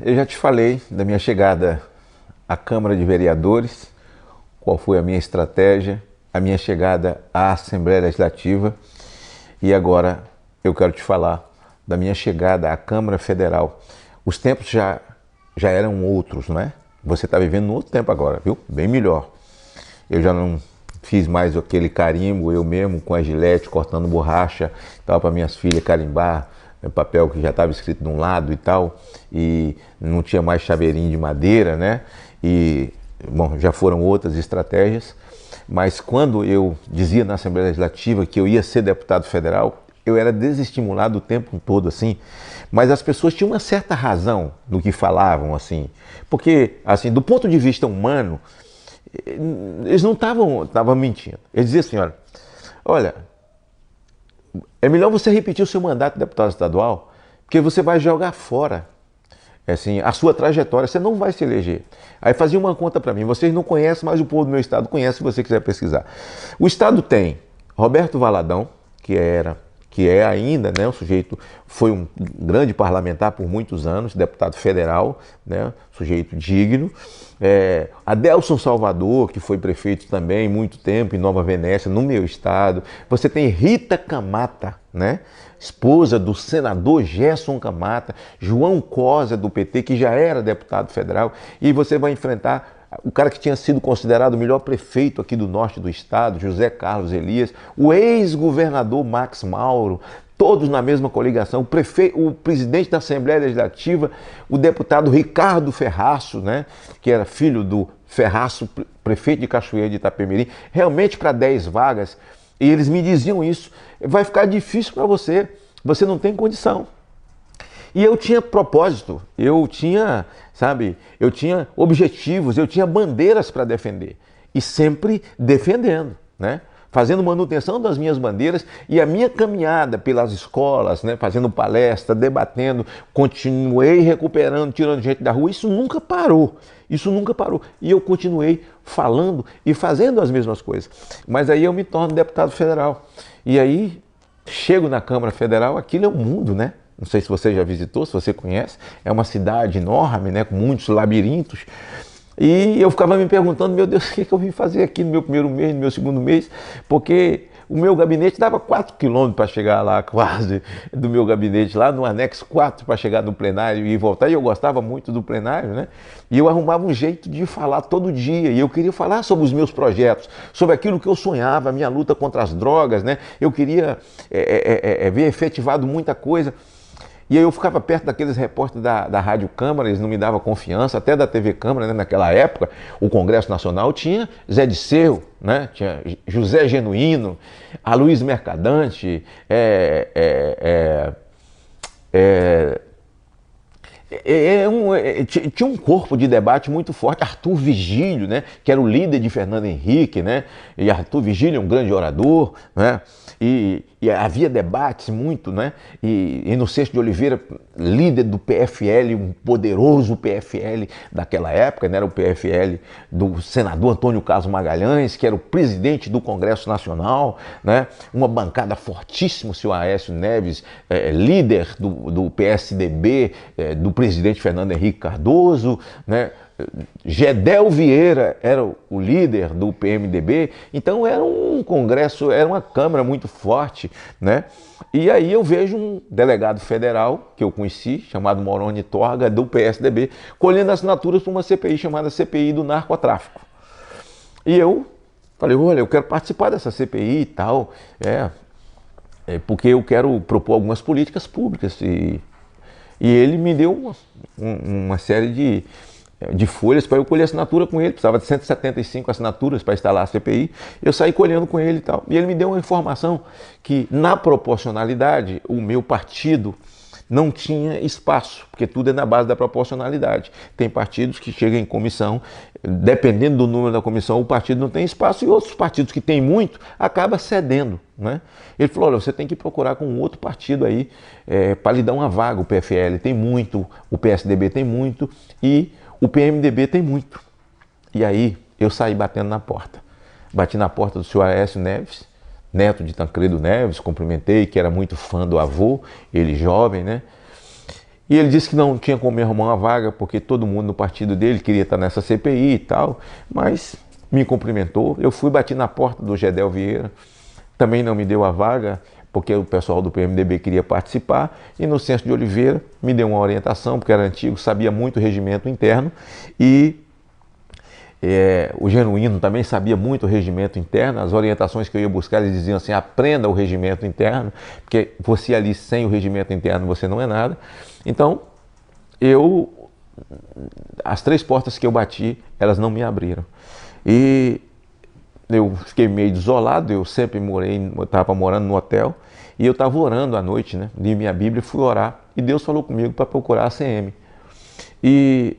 Eu já te falei da minha chegada à Câmara de Vereadores, qual foi a minha estratégia, a minha chegada à Assembleia Legislativa e agora eu quero te falar da minha chegada à Câmara Federal. Os tempos já eram outros, não é? Você está vivendo um outro tempo agora, viu? Bem melhor. Eu já não fiz mais aquele carimbo, eu mesmo com a gilete cortando borracha, tal, para minhas filhas carimbar, papel que já estava escrito de um lado e tal, e não tinha mais chaveirinho de madeira, né? E, bom, já foram outras estratégias, mas quando eu dizia na Assembleia Legislativa que eu ia ser deputado federal, eu era desestimulado o tempo todo, assim, mas as pessoas tinham uma certa razão no que falavam, assim, porque, assim, do ponto de vista humano, eles não estavam mentindo. Eles diziam assim, olha, é melhor você repetir o seu mandato de deputado estadual, porque você vai jogar fora assim, a sua trajetória, você não vai se eleger. Aí fazia uma conta para mim, vocês não conhecem, mas o povo do meu estado conhece se você quiser pesquisar. O estado tem Roberto Valadão, que é ainda, né, o sujeito foi um grande parlamentar por muitos anos, deputado federal, né, sujeito digno. Adelson Salvador, que foi prefeito também muito tempo em Nova Venécia, no meu estado. Você tem Rita Camata, né, esposa do senador Gerson Camata, João Cosa do PT, que já era deputado federal, e você vai enfrentar o cara que tinha sido considerado o melhor prefeito aqui do norte do estado, José Carlos Elias, o ex-governador Max Mauro, todos na mesma coligação, o presidente da Assembleia Legislativa, o deputado Ricardo Ferraço, né, que era filho do Ferraço, prefeito de Cachoeira de Itapemirim, realmente para 10 vagas, e eles me diziam isso, vai ficar difícil para você, você não tem condição. E eu tinha propósito, eu tinha objetivos, eu tinha bandeiras para defender. E sempre defendendo, né? Fazendo manutenção das minhas bandeiras e a minha caminhada pelas escolas, né? Fazendo palestra, debatendo, continuei recuperando, tirando gente da rua, isso nunca parou. Isso nunca parou. E eu continuei falando e fazendo as mesmas coisas. Mas aí eu me torno deputado federal. E aí chego na Câmara Federal, aquilo é um mundo, né? Não sei se você já visitou, se você conhece, é uma cidade enorme, né, com muitos labirintos. E eu ficava me perguntando, meu Deus, o que eu vim fazer aqui no meu primeiro mês, no meu segundo mês? Porque o meu gabinete dava 4 quilômetros para chegar lá, quase, do meu gabinete, lá no anexo 4 para chegar no plenário e voltar. E eu gostava muito do plenário, né? E eu arrumava um jeito de falar todo dia. E eu queria falar sobre os meus projetos, sobre aquilo que eu sonhava, a minha luta contra as drogas, né? Eu queria ver efetivado muita coisa. E aí eu ficava perto daqueles repórteres da Rádio Câmara, eles não me davam confiança, até da TV Câmara, né? Naquela época, o Congresso Nacional tinha Zé Disseu, né? Tinha José Genuíno, Aloysio Mercadante, tinha um corpo de debate muito forte, Arthur Vigílio, né, que era o líder de Fernando Henrique, né, e Arthur Vigílio é um grande orador, né, e havia debates muito, né, e Inocêncio de Oliveira, líder do PFL, um poderoso PFL daquela época, né, era o PFL do senador Antônio Carlos Magalhães, que era o presidente do Congresso Nacional, né, uma bancada fortíssima, o senhor Aécio Neves, líder do PSDB, do presidente Fernando Henrique Cardoso, né? Gedel Vieira era o líder do PMDB, então era um congresso, era uma Câmara muito forte, né? E aí eu vejo um delegado federal, que eu conheci, chamado Moroni Torga, do PSDB, colhendo assinaturas para uma CPI chamada CPI do narcotráfico. E eu falei, olha, eu quero participar dessa CPI e tal, porque eu quero propor algumas políticas públicas. E ele me deu uma série de folhas para eu colher assinatura com ele, precisava de 175 assinaturas para instalar a CPI, eu saí colhendo com ele e tal. E ele me deu uma informação que, na proporcionalidade, o meu partido não tinha espaço, porque tudo é na base da proporcionalidade. Tem partidos que chegam em comissão, dependendo do número da comissão, o partido não tem espaço, e outros partidos que têm muito, acaba cedendo, né? Ele falou, olha, você tem que procurar com um outro partido aí para lhe dar uma vaga. O PFL tem muito, o PSDB tem muito e o PMDB tem muito. E aí eu saí batendo na porta. Bati na porta do senhor Aécio Neves, neto de Tancredo Neves, cumprimentei, que era muito fã do avô, ele jovem, né? E ele disse que não tinha como me arrumar uma vaga, porque todo mundo no partido dele queria estar nessa CPI e tal, mas me cumprimentou. Eu fui, bati na porta do Gedel Vieira, também não me deu a vaga, porque o pessoal do PMDB queria participar. Inocêncio de Oliveira me deu uma orientação, porque era antigo, sabia muito o regimento interno, e o Genuíno também sabia muito o regimento interno. As orientações que eu ia buscar, eles diziam assim: aprenda o regimento interno, porque você ali sem o regimento interno você não é nada. Então, as 3 portas que eu bati, elas não me abriram. E eu fiquei meio desolado. Eu sempre estava morando no hotel, e eu estava orando à noite, né? Li minha Bíblia, fui orar, e Deus falou comigo para procurar a ACM. E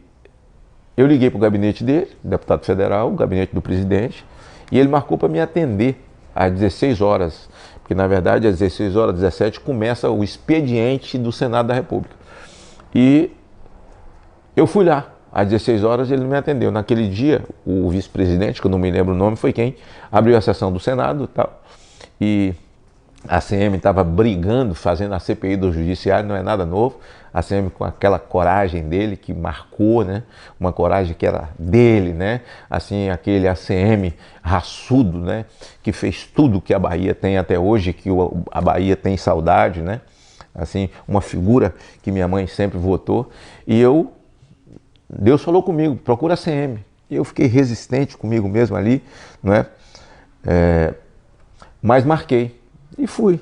eu liguei para o gabinete dele, deputado federal, o gabinete do presidente, e ele marcou para me atender às 16 horas, porque na verdade às 16 horas, 17, começa o expediente do Senado da República. E eu fui lá, às 16 horas ele não me atendeu. Naquele dia, o vice-presidente, que eu não me lembro o nome, foi quem abriu a sessão do Senado e tal. E a ACM estava brigando, fazendo a CPI do Judiciário, não é nada novo. A ACM com aquela coragem dele que marcou, né? Uma coragem que era dele, né? Assim, aquele ACM raçudo, né? Que fez tudo que a Bahia tem até hoje, que a Bahia tem saudade, né? Assim, uma figura que minha mãe sempre votou. E Deus falou comigo: procura a ACM. E eu fiquei resistente comigo mesmo ali, não é? Mas marquei e fui.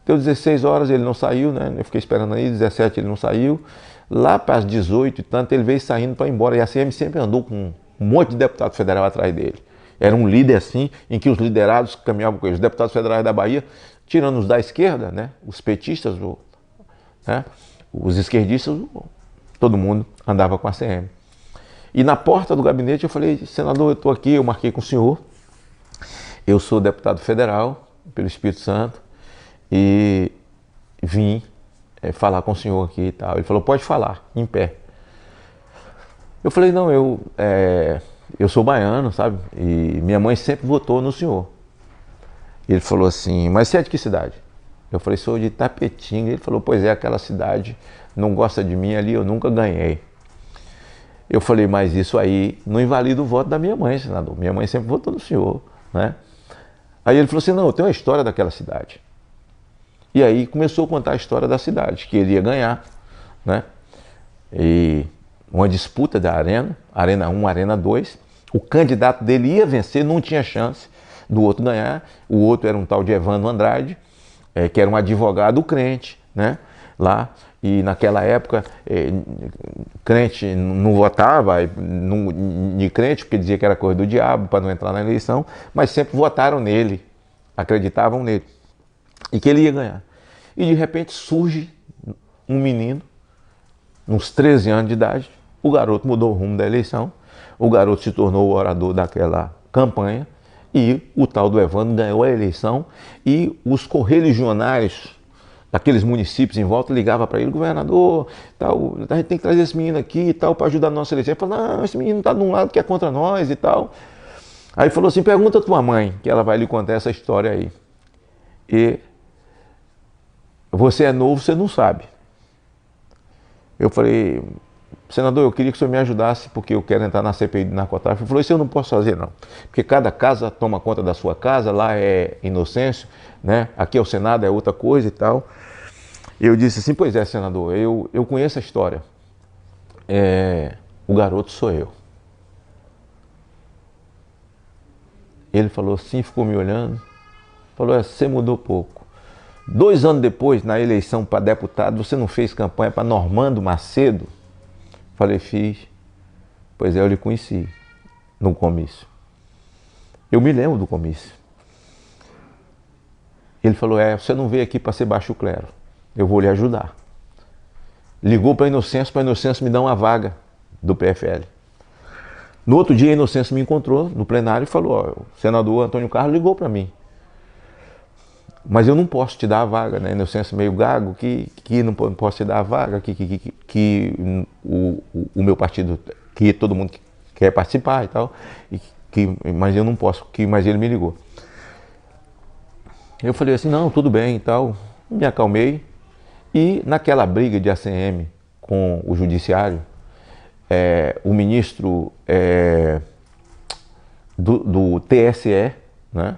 Deu 16 horas, ele não saiu, né? Eu fiquei esperando aí, 17 ele não saiu. Lá para as 18 e tanto, ele veio saindo para ir embora. E a ACM sempre andou com um monte de deputado federal atrás dele. Era um líder assim, em que os liderados caminhavam com ele. Os deputados federais da Bahia, tirando os da esquerda, né? Os petistas, né? Os esquerdistas, todo mundo andava com a ACM. E na porta do gabinete eu falei: senador, eu estou aqui, eu marquei com o senhor. Eu sou deputado federal pelo Espírito Santo e vim falar com o senhor aqui e tal. Ele falou: pode falar, em pé. Eu falei: não, eu sou baiano, sabe? E minha mãe sempre votou no senhor. Ele falou assim: mas você é de que cidade? Eu falei: sou de Tapetinga. Ele falou: pois é, aquela cidade não gosta de mim, ali eu nunca ganhei. Eu falei: mas isso aí não invalida o voto da minha mãe, senador. Minha mãe sempre votou no senhor, né? Aí ele falou assim: não, eu tenho uma história daquela cidade. E aí começou a contar a história da cidade, que ele ia ganhar, né? E uma disputa da Arena 1, Arena 2. O candidato dele ia vencer, não tinha chance do outro ganhar. O outro era um tal de Evandro Andrade, que era um advogado crente, né? Lá. E naquela época, crente não votava, de crente, porque dizia que era coisa do diabo, para não entrar na eleição, mas sempre votaram nele, acreditavam nele, e que ele ia ganhar. E de repente surge um menino, uns 13 anos de idade. O garoto mudou o rumo da eleição, o garoto se tornou o orador daquela campanha, e o tal do Evandro ganhou a eleição, e os correligionários daqueles municípios em volta ligavam para ele: governador, tal, a gente tem que trazer esse menino aqui e tal, para ajudar a nossa eleição. Ele falou: não, esse menino está de um lado que é contra nós e tal. Aí falou assim: pergunta a tua mãe, que ela vai lhe contar essa história aí. E você é novo, você não sabe. Eu falei: senador, eu queria que o senhor me ajudasse, porque eu quero entrar na CPI do narcotráfico. Ele falou: isso eu não posso fazer, não. Porque cada casa toma conta da sua casa, lá é Inocêncio, né? Aqui é o Senado, é outra coisa e tal. Eu disse assim: pois é, senador, eu conheço a história. O garoto sou eu. Ele falou assim, ficou me olhando, falou: você mudou pouco. 2 anos depois, na eleição para deputado, você não fez campanha para Normando Macedo? Falei: fiz. Pois é, eu lhe conheci no comício. Eu me lembro do comício. Ele falou: você não veio aqui para ser baixo clero, eu vou lhe ajudar. Ligou para Inocêncio me dar uma vaga do PFL. No outro dia, a Inocêncio me encontrou no plenário e falou: o senador Antônio Carlos ligou para mim, mas eu não posso te dar a vaga, né? Inocêncio meio gago, que não posso te dar a vaga, que o meu partido, que todo mundo quer participar e tal, mas eu não posso, mas ele me ligou. Eu falei assim: não, tudo bem e tal, me acalmei E naquela briga de ACM com o judiciário, o ministro do TSE, né,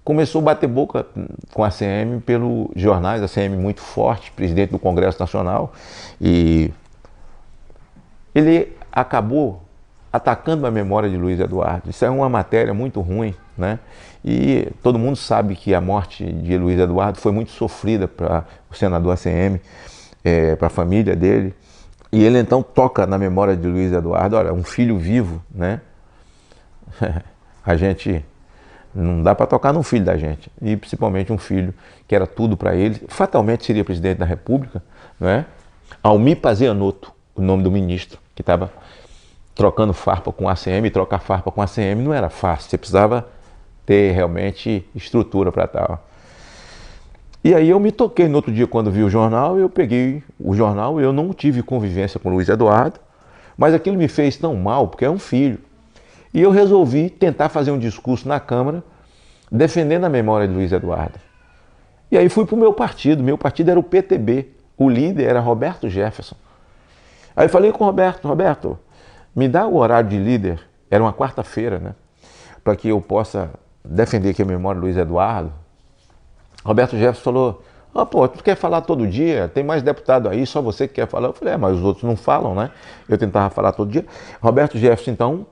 começou a bater boca com a ACM pelos jornais, a ACM muito forte, presidente do Congresso Nacional, e ele acabou atacando a memória de Luiz Eduardo. Isso é uma matéria muito ruim, né? E todo mundo sabe que a morte de Luiz Eduardo foi muito sofrida para o senador ACM, para a família dele. E ele então toca na memória de Luiz Eduardo, olha, um filho vivo, né? A gente não dá para tocar num filho da gente, e principalmente um filho que era tudo para ele, fatalmente seria presidente da República, né? Almir Pazianotto, o nome do ministro, que estava trocando farpa com a ACM, e trocar farpa com a ACM não era fácil, você precisava ter realmente estrutura para tal. E aí eu me toquei no outro dia quando vi o jornal, eu peguei o jornal, eu não tive convivência com o Luiz Eduardo, mas aquilo me fez tão mal, porque é um filho. E eu resolvi tentar fazer um discurso na Câmara, defendendo a memória de Luiz Eduardo. E aí fui para o meu partido era o PTB, o líder era Roberto Jefferson. Aí falei com o Roberto, me dá o horário de líder, era uma quarta-feira, né? Para que eu possa defender aqui a memória de Luiz Eduardo. Roberto Jefferson falou, pô, tu quer falar todo dia? Tem mais deputado aí, só você que quer falar. Eu falei, mas os outros não falam, né? Eu tentava falar todo dia. Roberto Jefferson, então,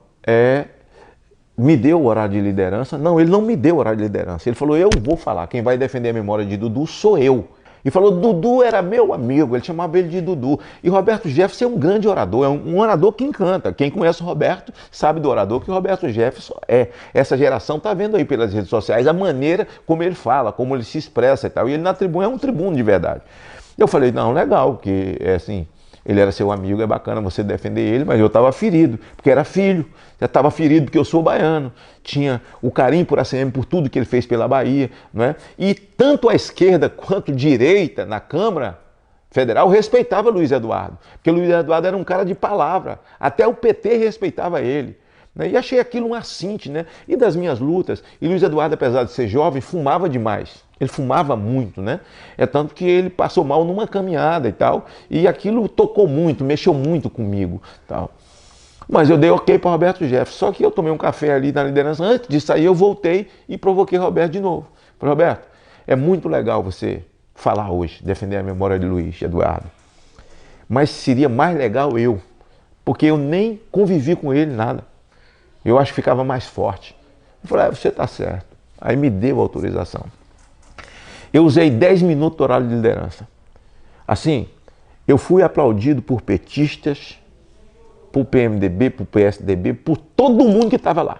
me deu o horário de liderança. Não, ele não me deu o horário de liderança. Ele falou, eu vou falar, quem vai defender a memória de Dudu sou eu. E falou, Dudu era meu amigo, ele chamava ele de Dudu. E Roberto Jefferson é um grande orador, é um orador que encanta. Quem conhece o Roberto sabe do orador que o Roberto Jefferson é. Essa geração está vendo aí pelas redes sociais a maneira como ele fala, como ele se expressa e tal. E ele na tribuna é um tribuno de verdade. Eu falei, não, legal, que é assim, ele era seu amigo, é bacana você defender ele, mas eu estava ferido, porque era filho. Já estava ferido porque eu sou baiano, tinha o carinho por ACM, por tudo que ele fez pela Bahia, né? E tanto a esquerda quanto a direita na Câmara Federal respeitava Luiz Eduardo, porque Luiz Eduardo era um cara de palavra, até o PT respeitava ele, né? E achei aquilo um assinte, né? E das minhas lutas, e Luiz Eduardo, apesar de ser jovem, fumava demais. Ele fumava muito, né? É tanto que ele passou mal numa caminhada e tal, e aquilo tocou muito, mexeu muito comigo, tal. Mas eu dei ok para Roberto Jefferson, só que eu tomei um café ali na liderança, antes de sair eu voltei e provoquei Roberto de novo. Falei, Roberto, é muito legal você falar hoje, defender a memória de Luiz Eduardo, mas seria mais legal eu, porque eu nem convivi com ele nada, eu acho que ficava mais forte. Eu falei, você está certo. Aí me deu autorização. Eu usei 10 minutos do horário de liderança. Assim, eu fui aplaudido por petistas, por PMDB, por PSDB, por todo mundo que estava lá.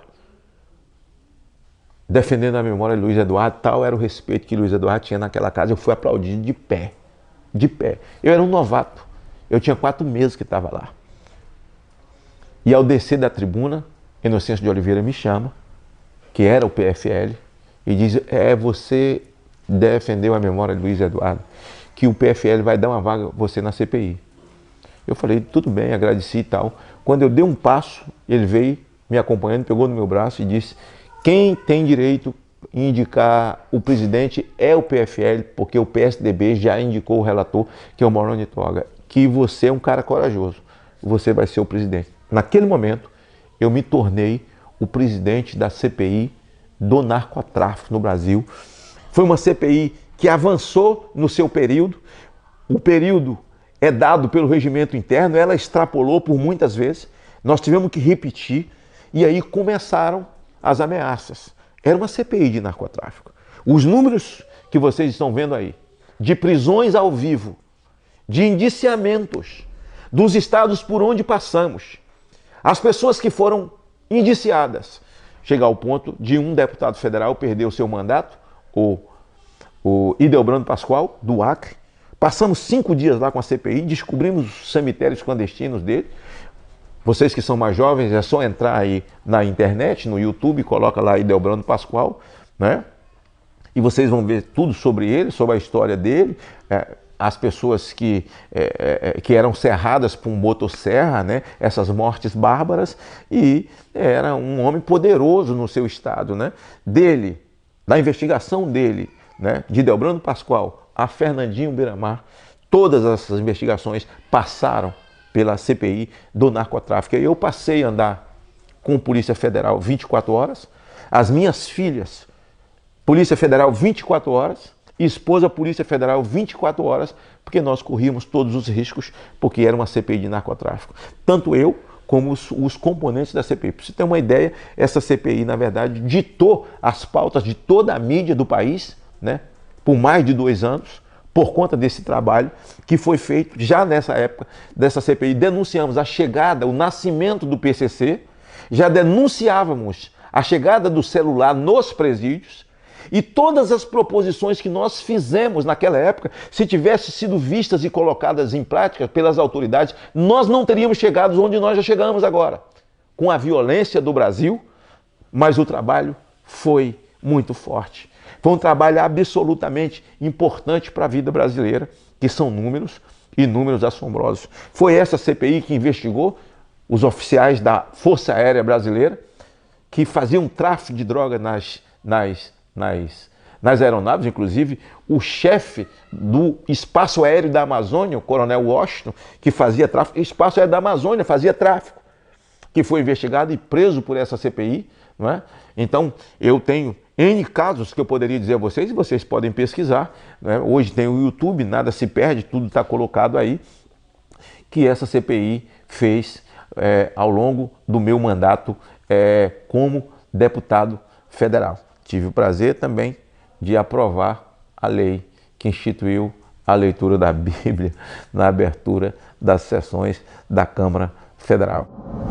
Defendendo a memória de Luiz Eduardo, tal era o respeito que Luiz Eduardo tinha naquela casa. Eu fui aplaudido de pé, de pé. Eu era um novato, eu tinha 4 meses que estava lá. E ao descer da tribuna, Inocêncio de Oliveira me chama, que era o PFL, e diz, você defendeu a memória de Luiz Eduardo, que o PFL vai dar uma vaga a você na CPI. Eu falei, tudo bem, agradeci e tal. Quando eu dei um passo, ele veio me acompanhando, pegou no meu braço e disse, quem tem direito em indicar o presidente é o PFL, porque o PSDB já indicou o relator, que é o Moroni Toga, que você é um cara corajoso, você vai ser o presidente. Naquele momento, eu me tornei o presidente da CPI do narcotráfico no Brasil. Foi uma CPI que avançou no seu período, o período é dado pelo regimento interno, ela extrapolou por muitas vezes, nós tivemos que repetir, e aí começaram as ameaças. Era uma CPI de narcotráfico. Os números que vocês estão vendo aí, de prisões ao vivo, de indiciamentos, dos estados por onde passamos, as pessoas que foram indiciadas, chegar ao ponto de um deputado federal perder o seu mandato, o Idelbrando Pascoal, do Acre. Passamos 5 dias lá com a CPI, descobrimos os cemitérios clandestinos dele. Vocês que são mais jovens, é só entrar aí na internet, no YouTube, coloca lá Idelbrando Pascoal, né? E vocês vão ver tudo sobre ele, sobre a história dele, as pessoas que eram serradas por um motosserra, né? Essas mortes bárbaras, e era um homem poderoso no seu estado, né? Da investigação dele, né? De Idelbrando Pascoal a Fernandinho Beiramar, Todas essas investigações passaram pela CPI do narcotráfico. Eu passei a andar com Polícia Federal 24 horas, as minhas filhas, Polícia Federal 24 horas, esposa Polícia Federal 24 horas, porque nós corríamos todos os riscos, porque era uma CPI de narcotráfico. Tanto eu como os componentes da CPI. Para você ter uma ideia, essa CPI, na verdade, ditou as pautas de toda a mídia do país, né, por mais de 2 anos, por conta desse trabalho que foi feito já nessa época dessa CPI. Denunciamos a chegada, o nascimento do PCC, já denunciávamos a chegada do celular nos presídios, e todas as proposições que nós fizemos naquela época, se tivessem sido vistas e colocadas em prática pelas autoridades, nós não teríamos chegado onde nós já chegamos agora, com a violência do Brasil, mas o trabalho foi muito forte. Foi um trabalho absolutamente importante para a vida brasileira, que são números e números assombrosos. Foi essa CPI que investigou os oficiais da Força Aérea Brasileira, que faziam tráfico de droga nas aeronaves, inclusive o chefe do Espaço Aéreo da Amazônia, o Coronel Washington, que fazia tráfico, Espaço Aéreo da Amazônia fazia tráfico, que foi investigado e preso por essa CPI, não é? Então, eu tenho N casos que eu poderia dizer a vocês, e vocês podem pesquisar, né? Hoje tem o YouTube, nada se perde, tudo está colocado aí, que essa CPI fez ao longo do meu mandato como deputado federal. Tive o prazer também de aprovar a lei que instituiu a leitura da Bíblia na abertura das sessões da Câmara Federal.